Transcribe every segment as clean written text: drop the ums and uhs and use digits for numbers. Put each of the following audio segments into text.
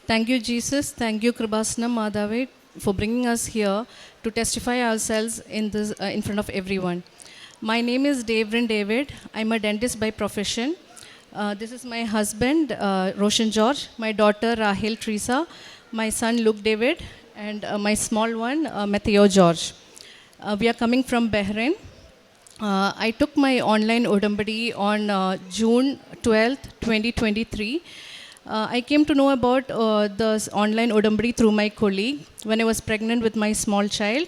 Thank you, Jesus. Thank you, Kribasana Madhavid, for bringing us here to testify ourselves in front of everyone. My name is Devrin David. I'm a dentist by profession. This is my husband, Roshan George, my daughter, Rahel Teresa, my son, Luke David, and my small one, Matteo George. We are coming from Bahrain. I took my online Udambadi on June 12th, 2023. I came to know about the online Udambadi through my colleague when I was pregnant with my small child.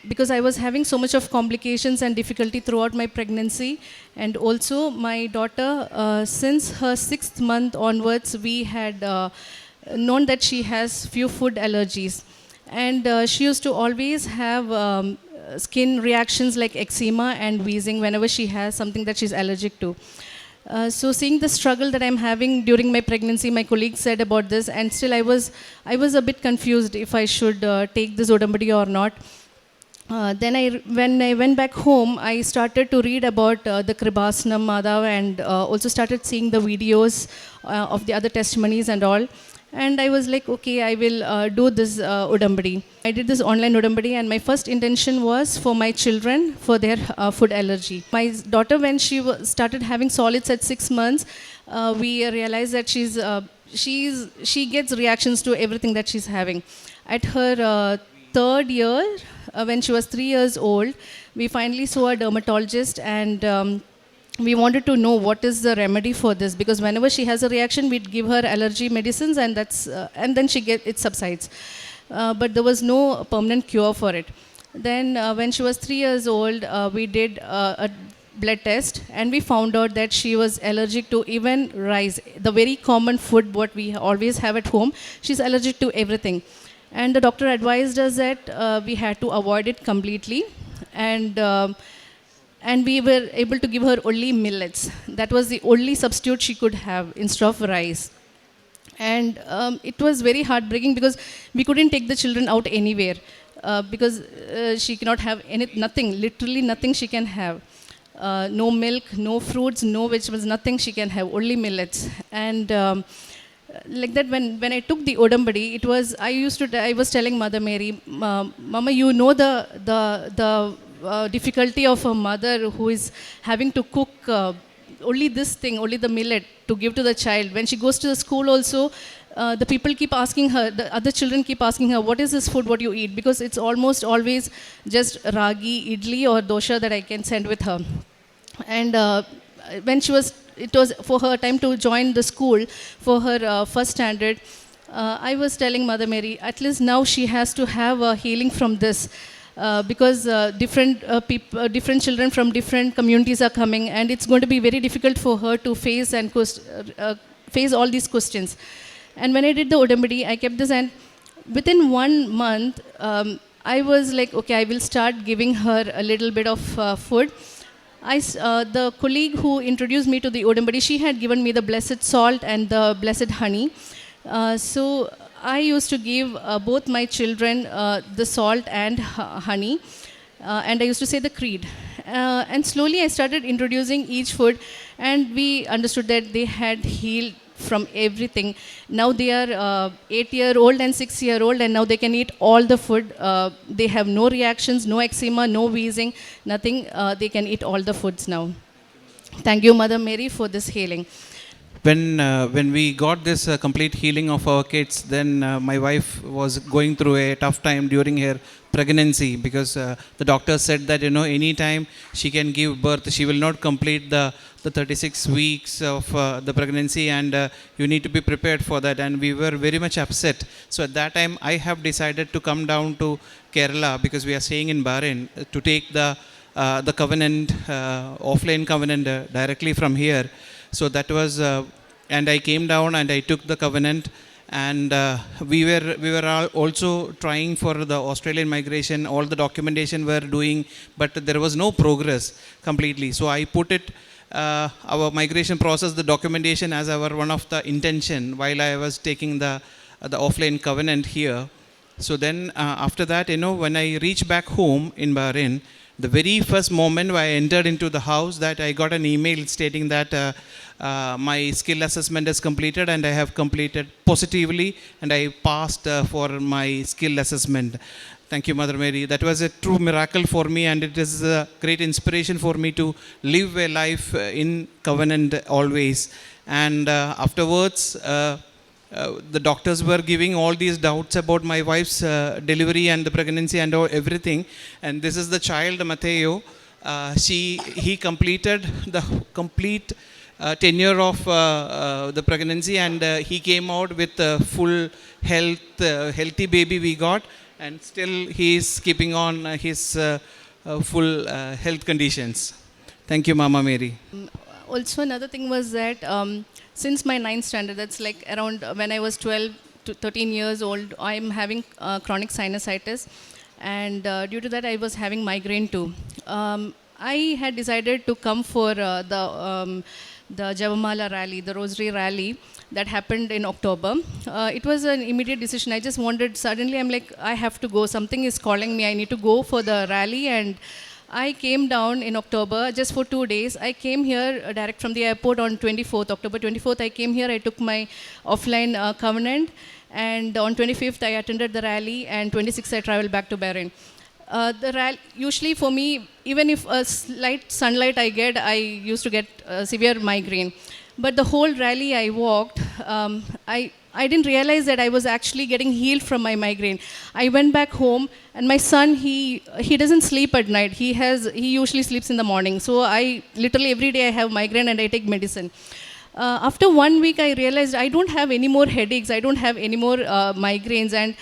Because I was having so much of complications and difficulty throughout my pregnancy. And also my daughter, since her 6th month onwards, we had known that she has few food allergies. And she used to always have skin reactions like eczema and wheezing whenever she has something that she's allergic to. So seeing the struggle that I'm having during my pregnancy, my colleague said about this, and still I was a bit confused if I should take this Udambadi or not. Then when I went back home, I started to read about the Kribasana Madhav and also started seeing the videos of the other testimonies and all. And I was like, okay, I will do this Udambadi. I did this online Udambadi, and my first intention was for my children, for their food allergy. My daughter, when she started having solids at 6 months, we realized that she gets reactions to everything that she's having. At her 3rd year, when she was 3 years old, we finally saw a dermatologist, and we wanted to know what is the remedy for this, because whenever she has a reaction, we'd give her allergy medicines, and then it subsides. But there was no permanent cure for it. Then when she was 3 years old, we did a blood test, and we found out that she was allergic to even rice, the very common food what we always have at home. She's allergic to everything. And the doctor advised us that we had to avoid it completely. And we were able to give her only millets. That was the only substitute she could have instead of rice. And it was very heartbreaking because we couldn't take the children out anywhere because she cannot have nothing, literally nothing she can have. No milk, no fruits, no vegetables, nothing she can have, only millets. And like that, when I took the Udambadi, I was telling Mother Mary, Mama, you know the difficulty of a mother who is having to cook only this thing, only the millet to give to the child. When she goes to the school also, the people keep asking her, the other children keep asking her, what is this food, what you eat? Because it's almost always just ragi, idli or dosha that I can send with her. And when it was for her time to join the school for her first standard, I was telling Mother Mary, at least now she has to have a healing from this. Because different children from different communities are coming, and it's going to be very difficult for her to face all these questions. And when I did the Udambadi, I kept this, and within 1 month, I was like, okay, I will start giving her a little bit of food. The colleague who introduced me to the Udambadi, she had given me the blessed salt and the blessed honey. So I used to give both my children the salt and honey, and I used to say the creed. And slowly I started introducing each food, and we understood that they had healed from everything. Now they are 8-year-old and 6-year-old, and now they can eat all the food. They have no reactions, no eczema, no wheezing, nothing. They can eat all the foods now. Thank you, Mother Mary, for this healing. When we got this complete healing of our kids, then my wife was going through a tough time during her pregnancy, because the doctor said that any time she can give birth, she will not complete the 36 weeks of the pregnancy, and you need to be prepared for that. And we were very much upset. So at that time, I have decided to come down to Kerala, because we are staying in Bahrain, to take the covenant, offline covenant directly from here. So that was, and I came down and I took the covenant, and we were all also trying for the Australian migration. All the documentation we're doing, but there was no progress completely. So I put it, our migration process, the documentation, as our one of the intention while I was taking the offline covenant here. So then after that, when I reached back home in Bahrain, the very first moment when I entered into the house, that I got an email stating that my skill assessment is completed and I have completed positively and I passed for my skill assessment. Thank you, Mother Mary. That was a true miracle for me, and it is a great inspiration for me to live a life in covenant always. And afterwards, the doctors were giving all these doubts about my wife's delivery and the pregnancy and everything. And this is the child, Mateo. He completed the complete tenure of the pregnancy, and he came out with full healthy baby we got, and still he is keeping on his full health conditions. Thank you, Mama Mary. Also, another thing was that since my ninth standard, that's like around when I was 12 to 13 years old, I'm having chronic sinusitis, and due to that, I was having migraine too. I had decided to come for the Javamala rally, the Rosary rally that happened in October. It was an immediate decision. I just wanted, suddenly I'm like, I have to go. Something is calling me. I need to go for the rally. And I came down in October just for 2 days. I came here direct from the airport on 24th, October 24th. I came here. I took my offline covenant. And on 25th, I attended the rally. And 26th, I traveled back to Bahrain. Usually for me, even if a slight sunlight I get, I used to get severe migraine. But the whole rally I walked, I didn't realize that I was actually getting healed from my migraine. I went back home, and my son, he doesn't sleep at night. He usually sleeps in the morning. So I literally every day I have migraine and I take medicine. After 1 week, I realized I don't have any more headaches. I don't have any more migraines, and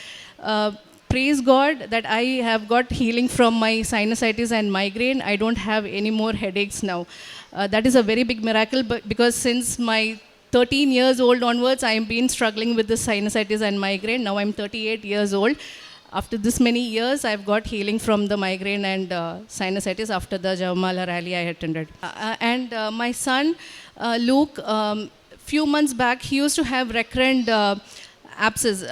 praise God that I have got healing from my sinusitis and migraine. I don't have any more headaches now. That is a very big miracle, because since my 13 years old onwards, I have been struggling with this sinusitis and migraine. Now I'm 38 years old. After this many years, I've got healing from the migraine and sinusitis after the Javamala rally I attended. And my son, Luke, few months back, he used to have recurrent abscess,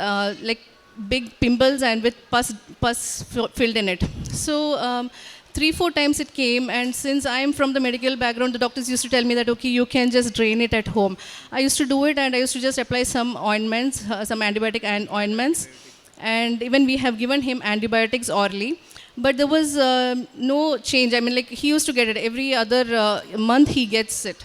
like big pimples and with pus filled in it. So 3-4 times it came, and since I am from the medical background, the doctors used to tell me that, okay, you can just drain it at home. I used to do it, and I used to just apply some ointments, some antibiotic and ointments, and even we have given him antibiotics orally. But there was no change. I mean, like, he used to get it every other month. He gets it.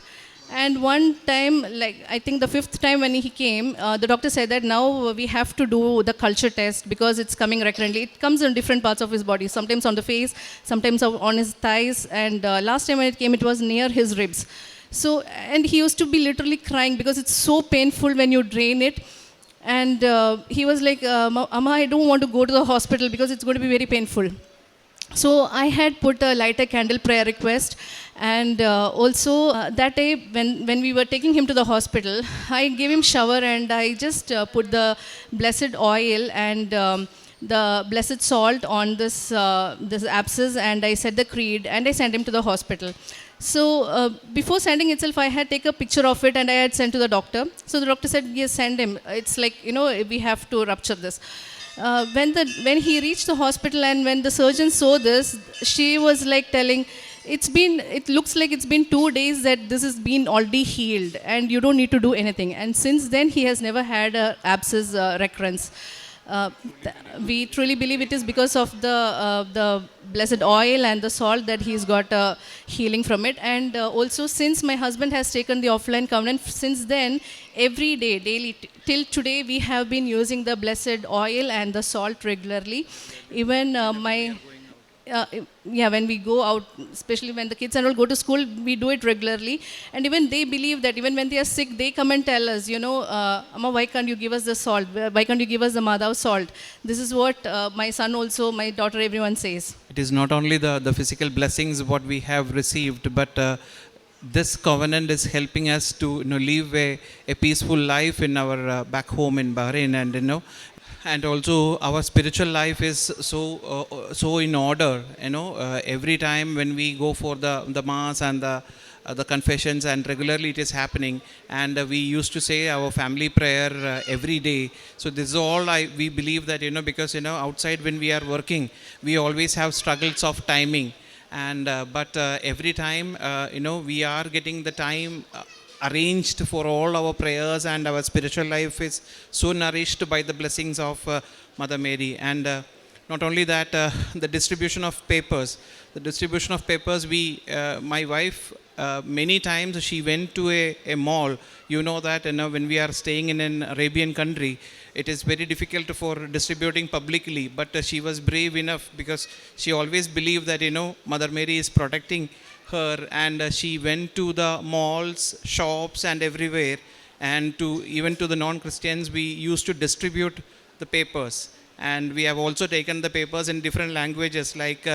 And one time, like I think the 5th time when he came, the doctor said that now we have to do the culture test because it's coming recurrently. It comes in different parts of his body, sometimes on the face, sometimes on his thighs, and last time when it came, it was near his ribs. So, and he used to be literally crying because it's so painful when you drain it. And he was like, Amma, I don't want to go to the hospital because it's going to be very painful. So I had put a light a candle prayer request, and also that day when we were taking him to the hospital, I gave him shower, and I just put the blessed oil and the blessed salt on this abscess, and I said the creed, and I sent him to the hospital. So before sending itself, I had taken a picture of it and I had sent to the doctor. So the doctor said, yes, send him. It's like, we have to rupture this. When he reached the hospital and when the surgeon saw this, she was like telling, it looks like it's been 2 days that this has been already healed and you don't need to do anything. And since then, he has never had a abscess recurrence. We truly believe it is because of the blessed oil and the salt that he's got healing from it. And also, since my husband has taken the offline covenant, since then, every day, daily, till today, we have been using the blessed oil and the salt regularly. Even when we go out, especially when the kids and all go to school, we do it regularly. And even they believe that even when they are sick, they come and tell us, Amma, why can't you give us the salt? Why can't you give us the Madhav salt? This is what my son also, my daughter, everyone says. It is not only the physical blessings what we have received, but this covenant is helping us to live a peaceful life in our back home in Bahrain, and also our spiritual life is so in order. Every time when we go for the mass and the confessions, and regularly it is happening, and we used to say our family prayer every day. So this is all we believe that because outside when we are working, we always have struggles of timing. And but every time, we are getting the time arranged for all our prayers, and our spiritual life is so nourished by the blessings of Mother Mary. And not only that, the distribution of papers, my wife, many times she went to a mall. You know that, when we are staying in an Arabian country, it is very difficult for distributing publicly, but she was brave enough, because she always believed that, Mother Mary is protecting her, and she went to the malls, shops, and everywhere, and even to the non-Christians we used to distribute the papers. And we have also taken the papers in different languages, like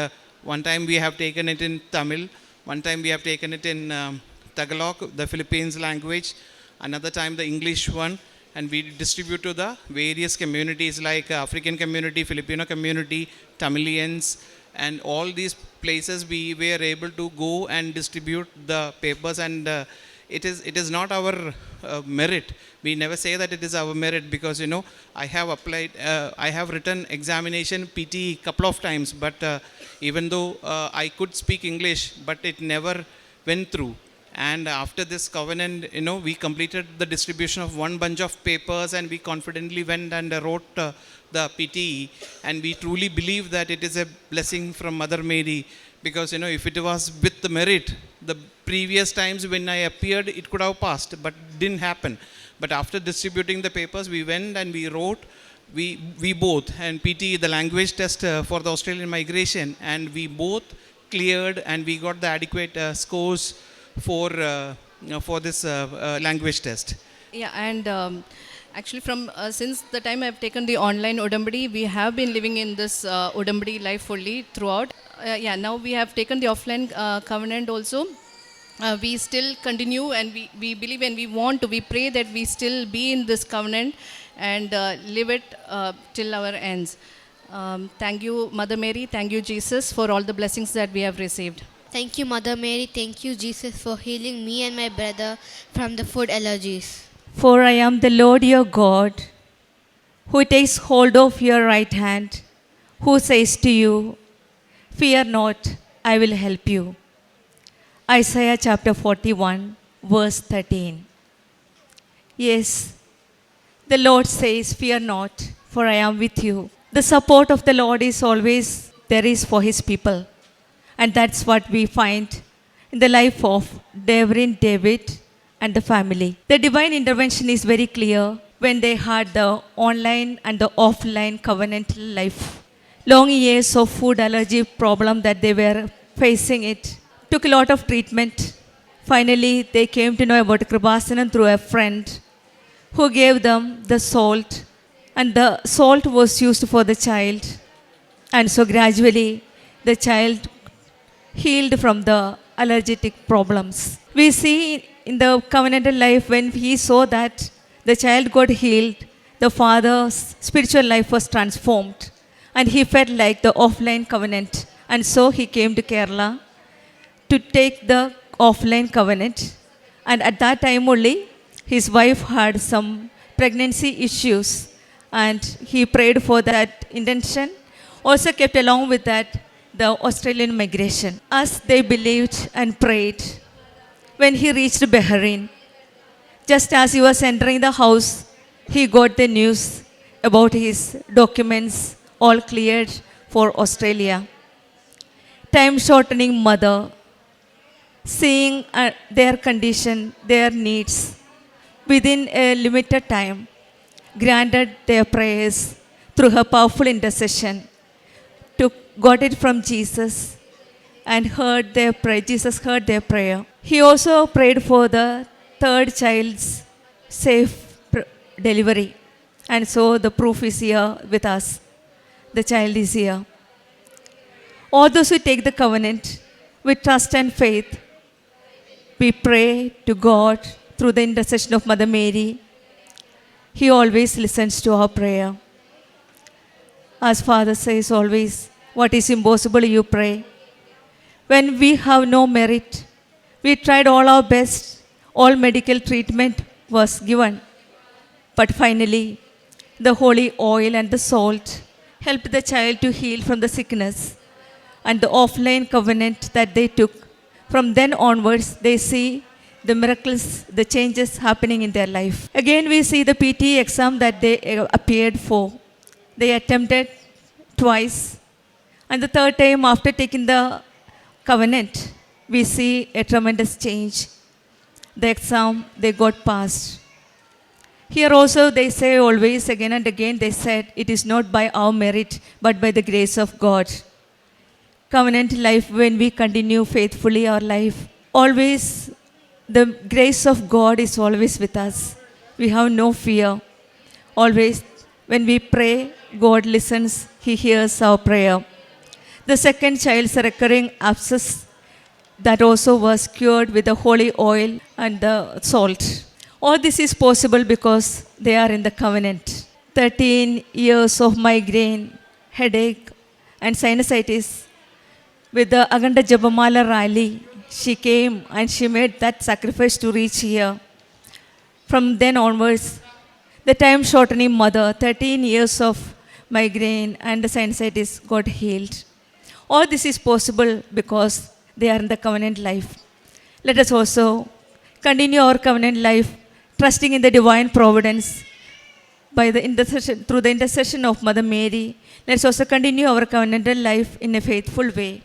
one time we have taken it in Tamil, one time we have taken it in Tagalog, the Philippines language, another time the English one, and we distribute to the various communities, like African community, Filipino community, Tamilians, and all these places we were able to go and distribute the papers. And it is not our merit. We never say that it is our merit, because I have written examination PT couple of times, but even though I could speak English, but it never went through. And after this covenant, we completed the distribution of one bunch of papers, and we confidently went and wrote the PTE. And we truly believe that it is a blessing from Mother Mary, because if it was with the merit, the previous times when I appeared, it could have passed, but didn't happen. But after distributing the papers, we went and we wrote. We both, and PT, the language test for the Australian migration, and we both cleared, and we got the adequate scores for this language test. Yeah, and actually, from since the time I've taken the online Udambadi, we have been living in this Udambadi life fully throughout. Yeah, now we have taken the offline covenant also. We still continue, and we believe, and we pray that we still be in this covenant and live it till our ends. Thank you, Mother Mary. Thank you, Jesus, for all the blessings that we have received. Thank you, Mother Mary. Thank you, Jesus, for healing me and my brother from the food allergies. For I am the Lord your God, who takes hold of your right hand, who says to you, fear not, I will help you. Isaiah chapter 41, verse 13. Yes, the Lord says, fear not, for I am with you. The support of the Lord is always there is for his people. And that's what we find in the life of Reverend David and the family. The divine intervention is very clear when they had the online and the offline covenantal life. Long years of food allergy problem that they were facing it. Took a lot of treatment. Finally, they came to know about Kribasanam through a friend who gave them the salt. And the salt was used for the child. And so gradually, the child healed from the allergic problems. We see in the covenantal life, when he saw that the child got healed, the father's spiritual life was transformed, and he felt like the offline covenant. And so he came to Kerala to take the offline covenant. And at that time only, his wife had some pregnancy issues, and he prayed for that intention. Also kept along with that the Australian migration. As they believed and prayed, when he reached Bahrain, just as he was entering the house, he got the news about his documents all cleared for Australia. Time shortening mother, seeing their condition, their needs, within a limited time, granted their prayers through her powerful intercession. Got it from Jesus and heard their prayer. Jesus heard their prayer. He also prayed for the third child's safe delivery. And so the proof is here with us. The child is here. All those who take the covenant with trust and faith, we pray to God through the intercession of Mother Mary. He always listens to our prayer. As Father says always, what is impossible, you pray. When we have no merit, we tried all our best, all medical treatment was given. But finally, the holy oil and the salt helped the child to heal from the sickness. and the offline covenant that they took. From then onwards, they see the miracles, the changes happening in their life. Again, we see the PT exam that they appeared for. They attempted twice. And the third time, after taking the covenant, we see a tremendous change. The exam, they got passed. Here also, they say always, again and again, they said, it is not by our merit, but by the grace of God. Covenant life, when we continue faithfully our life, always the grace of God is always with us. We have no fear. Always, when we pray, God listens, He hears our prayer. The second child's recurring abscess, that also was cured with the holy oil and the salt. All this is possible because they are in the covenant. 13 years of migraine, headache, and sinusitis. With the Aganda Jabamala rally, she came and she made that sacrifice to reach here. From then onwards, the time shortening mother, 13 years of migraine and the sinusitis got healed. All this is possible because they are in the covenant life. Let us also continue our covenant life, trusting in the divine providence by the intercession, through the intercession of Mother Mary. Let's also continue our covenantal life in a faithful way.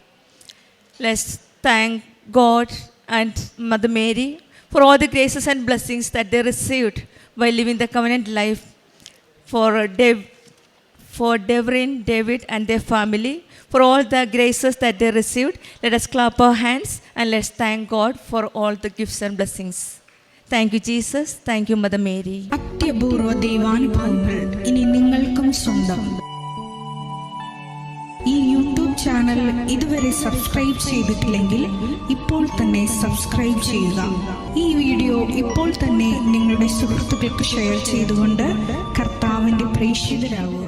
Let's thank God and Mother Mary for all the graces and blessings that they received while living the covenant life. For Devrin, David, and their family, for all the graces that they received, let us clap our hands and let's thank God for all the gifts and blessings. Thank you, Jesus. Thank you, Mother Mary. അത്യപൂർവ ദൈവാനുഭവങ്ങൾ ഇനി നിങ്ങൾക്കും സ്വന്തം. ഈ YouTube channel ഇതുവരെ subscribe ചെയ്തിട്ടില്ലെങ്കിൽ ഇപ്പോൾ തന്നെ subscribe ചെയ്യുക. ഈ വീഡിയോ ഇപ്പോൾ തന്നെ നിങ്ങളുടെ സുഹൃത്തുക്കൾക്ക് ഷെയർ ചെയ്തുകൊണ്ട് കർത്താവിൻ്റെ പ്രേക്ഷിതരാകുക.